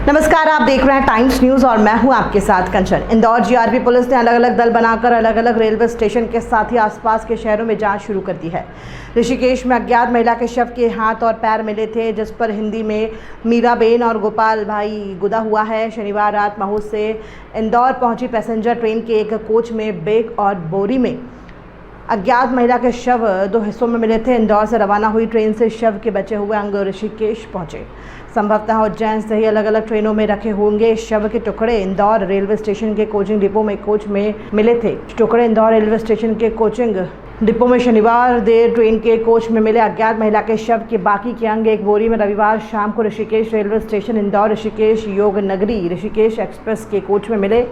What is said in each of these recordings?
नमस्कार, आप देख रहे हैं टाइम्स न्यूज और मैं हूं आपके साथ कंचन। इंदौर जीआरपी पुलिस ने अलग अलग दल बनाकर अलग अलग रेलवे स्टेशन के साथ ही आसपास के शहरों में जांच शुरू कर दी है। ऋषिकेश में अज्ञात महिला के शव के हाथ और पैर मिले थे, जिस पर हिंदी में मीराबेन और गोपाल भाई गुदा हुआ है। शनिवार रात महू से इंदौर पहुंची पैसेंजर ट्रेन के एक कोच में बैग और बोरी में अज्ञात महिला के शव दो हिस्सों में मिले थे। इंदौर से रवाना हुई ट्रेन से शव के बचे हुए अंग ऋषिकेश पहुंचे। संभवतः उज्जैन से ही अलग अलग ट्रेनों में रखे होंगे। शव के टुकड़े इंदौर रेलवे स्टेशन के कोचिंग डिपो में कोच में मिले थे। टुकड़े इंदौर रेलवे स्टेशन के कोचिंग डिपो में शनिवार देर ट्रेन के कोच में मिले। अज्ञात महिला के शव के बाकी के अंग एक बोरी में रविवार शाम को ऋषिकेश रेलवे स्टेशन इंदौर ऋषिकेश योग नगरी ऋषिकेश एक्सप्रेस के कोच में मिले।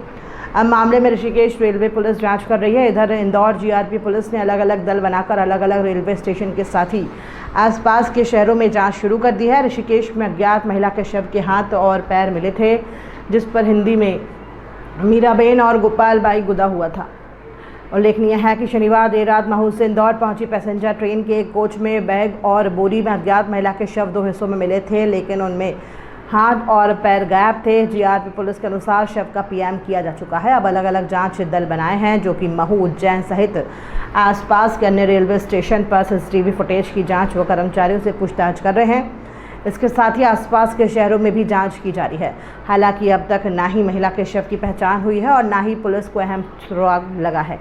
अब मामले में ऋषिकेश रेलवे पुलिस जांच कर रही है। इधर इंदौर जीआरपी पुलिस ने अलग अलग दल बनाकर अलग अलग रेलवे स्टेशन के साथ ही आसपास के शहरों में जांच शुरू कर दी है। ऋषिकेश में अज्ञात महिला के शव के हाथ और पैर मिले थे, जिस पर हिंदी में मीराबेन और गोपाल भाई गुदा हुआ था। उल्लेखनीय है कि शनिवार देर रात महू से इंदौर पहुंची पैसेंजर ट्रेन के एक कोच में बैग और बोरी में अज्ञात महिला के शव दो हिस्सों में मिले थे, लेकिन उनमें हाथ और पैर गायब थे। जीआरपी पुलिस के अनुसार शव का पीएम किया जा चुका है। अब अलग अलग जांच दल बनाए हैं, जो कि महू, उज्जैन सहित आसपास के अन्य रेलवे स्टेशन पर सीसीटीवी फुटेज की जांच व कर्मचारियों से पूछताछ कर रहे हैं। इसके साथ ही आसपास के शहरों में भी जांच की जा रही है। हालांकि अब तक ना ही महिला के शव की पहचान हुई है और ना ही पुलिस को अहम सुराग लगा है।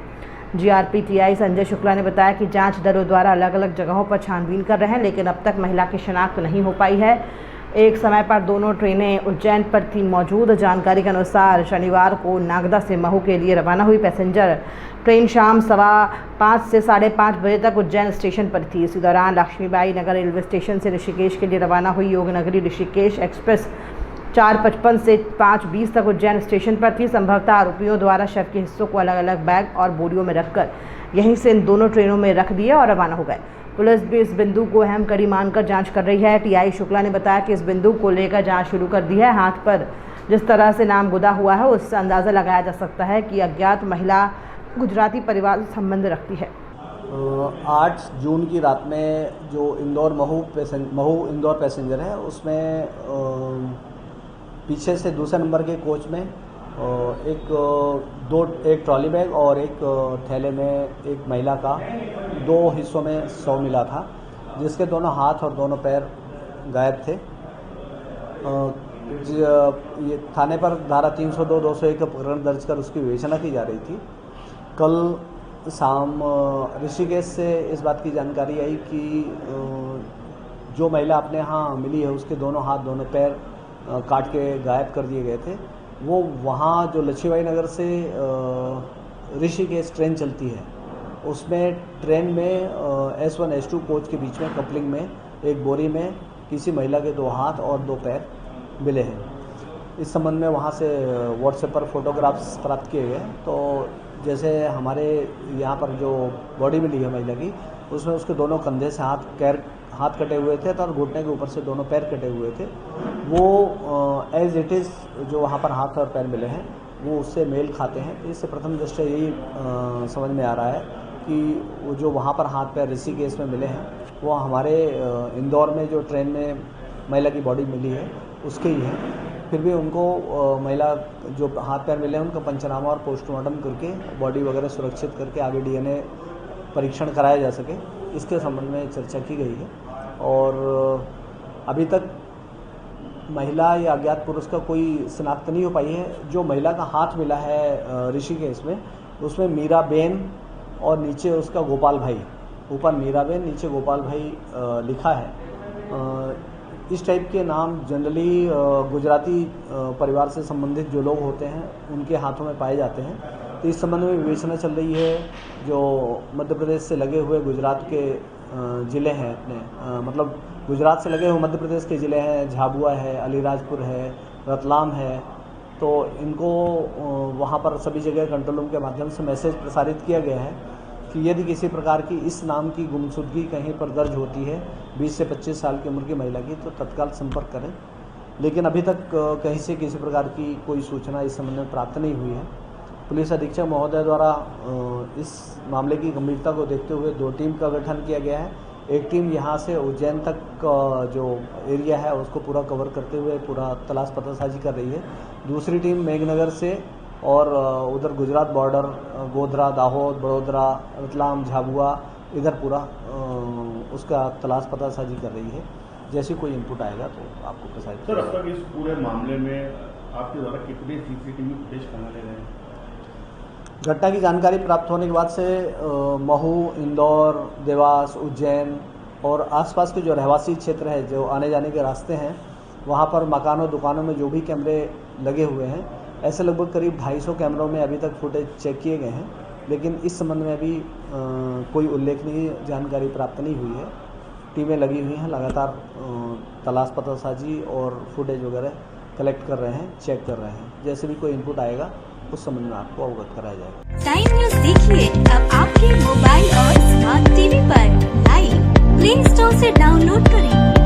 जीआरपी टीआई संजय शुक्ला ने बताया कि जांच दलों द्वारा अलग अलग जगहों पर छानबीन कर रहे हैं, लेकिन अब तक महिला की शिनाख्त नहीं हो पाई है। एक समय पर दोनों ट्रेनें उज्जैन पर थी। मौजूद जानकारी के अनुसार शनिवार को नागदा से महू के लिए रवाना हुई पैसेंजर ट्रेन शाम 5:15 से 5:30 बजे तक उज्जैन स्टेशन पर थी। इसी दौरान लक्ष्मीबाई नगर रेलवे स्टेशन से ऋषिकेश के लिए रवाना हुई योग नगरी ऋषिकेश एक्सप्रेस 4:55 से 5:20 तक उज्जैन स्टेशन पर थी। संभवतः आरोपियों द्वारा शव के हिस्सों को अलग अलग बैग और बोरियों में रखकर यहीं से इन दोनों ट्रेनों में रख दिए और रवाना हो गए। पुलिस भी इस बिंदु को अहम कड़ी मानकर जांच कर रही है। टीआई शुक्ला ने बताया कि इस बिंदु को लेकर जांच शुरू कर दी है। हाथ पर जिस तरह से नाम गुदा हुआ है, उससे अंदाज़ा लगाया जा सकता है कि अज्ञात महिला गुजराती परिवार से संबंध रखती है। 8 जून की रात में जो इंदौर महू इंदौर पैसेंजर है, उसमें पीछे से दूसरे नंबर के कोच में एक ट्रॉली बैग और एक थैले में एक महिला का दो हिस्सों में शव मिला था, जिसके दोनों हाथ और दोनों पैर गायब थे। ये थाने पर धारा 302, 201 का प्रकरण दर्ज कर उसकी विवेचना की जा रही थी। कल शाम ऋषिकेश से इस बात की जानकारी आई कि जो महिला अपने यहाँ मिली है, उसके दोनों हाथ दोनों पैर काट के गायब कर दिए गए थे। वो वहाँ जो लक्ष्मीबाई नगर से ऋषिकेश ट्रेन चलती है, उसमें ट्रेन में S1 S2 कोच के बीच में कपलिंग में एक बोरी में किसी महिला के दो हाथ और दो पैर मिले हैं। इस संबंध में वहाँ से व्हाट्सएप पर फोटोग्राफ्स प्राप्त किए गए। तो जैसे हमारे यहाँ पर जो बॉडी मिली है महिला की, उसमें उसके दोनों कंधे से हाथ कटे हुए थे और घुटने के ऊपर से दोनों पैर कटे हुए थे। वो एज इट इज़ जो वहाँ पर हाथ और पैर मिले हैं, वो उससे मेल खाते हैं। इससे प्रथम दृष्टया यही समझ में आ रहा है कि वो जो वहाँ पर हाथ पैर ऋषिकेश में मिले हैं, वो हमारे इंदौर में जो ट्रेन में महिला की बॉडी मिली है, उसके ही हैं। फिर भी उनको महिला जो हाथ पैर मिले हैं, उनका पंचनामा और पोस्टमार्टम करके बॉडी वगैरह सुरक्षित करके आगे DNA परीक्षण कराया जा सके, इसके संबंध में चर्चा की गई है। और अभी तक महिला या अज्ञात पुरुष का कोई शिनाख्त नहीं हो पाई है। जो महिला का हाथ मिला है ऋषिकेश में, उसमें मीराबेन और नीचे उसका गोपाल भाई, ऊपर मीराबेन नीचे गोपाल भाई लिखा है। इस टाइप के नाम जनरली गुजराती परिवार से संबंधित जो लोग होते हैं, उनके हाथों में पाए जाते हैं। तो इस संबंध में विवेचना चल रही है। जो मध्य प्रदेश से लगे हुए गुजरात के ज़िले हैं अपने, मतलब गुजरात से लगे हुए मध्य प्रदेश के ज़िले हैं, झाबुआ है, अलीराजपुर है, रतलाम है। तो इनको वहाँ पर सभी जगह कंट्रोल रूम के माध्यम से मैसेज प्रसारित किया गया है कि यदि किसी प्रकार की इस नाम की गुमशुदगी कहीं पर दर्ज होती है 20 से 25 साल की उम्र की महिला की, तो तत्काल संपर्क करें। लेकिन अभी तक कहीं से किसी प्रकार की कोई सूचना इस संबंध में प्राप्त नहीं हुई है। पुलिस अधीक्षक महोदय द्वारा इस मामले की गंभीरता को देखते हुए 2 टीम का गठन किया गया है। एक टीम यहाँ से उज्जैन तक का जो एरिया है उसको पूरा कवर करते हुए पूरा तलाश पतासाजी कर रही है। दूसरी टीम मेघनगर से और उधर गुजरात बॉर्डर गोधरा, दाहोद, बड़ोदरा, रतलाम, झाबुआ इधर पूरा उसका तलाश पतासाजी कर रही है। जैसे कोई इनपुट आएगा तो आपको प्रसारित सर, अब तक इस पूरे मामले में आपके द्वारा कितने सीसीटीवी फुटेज कहाँ ले रहे हैं? घटना की जानकारी प्राप्त होने के बाद से महू, इंदौर, देवास, उज्जैन और आसपास के जो रहवासी क्षेत्र है, जो आने जाने के रास्ते हैं, वहाँ पर मकानों, दुकानों में जो भी कैमरे लगे हुए हैं, ऐसे लगभग करीब 250 कैमरों में अभी तक फुटेज चेक किए गए हैं। लेकिन इस संबंध में अभी कोई उल्लेखनीय जानकारी प्राप्त नहीं हुई है। टीमें लगी हुई हैं, लगातार तलाश पतासाजी और फुटेज वगैरह कलेक्ट कर रहे हैं, चेक कर रहे हैं। जैसे भी कोई इनपुट आएगा उस संबंध में आपको अवगत कराया जाएगा। टाइम न्यूज देखिए अब आपके मोबाइल और स्मार्ट टीवी पर लाइव प्ले स्टोर से डाउनलोड करें।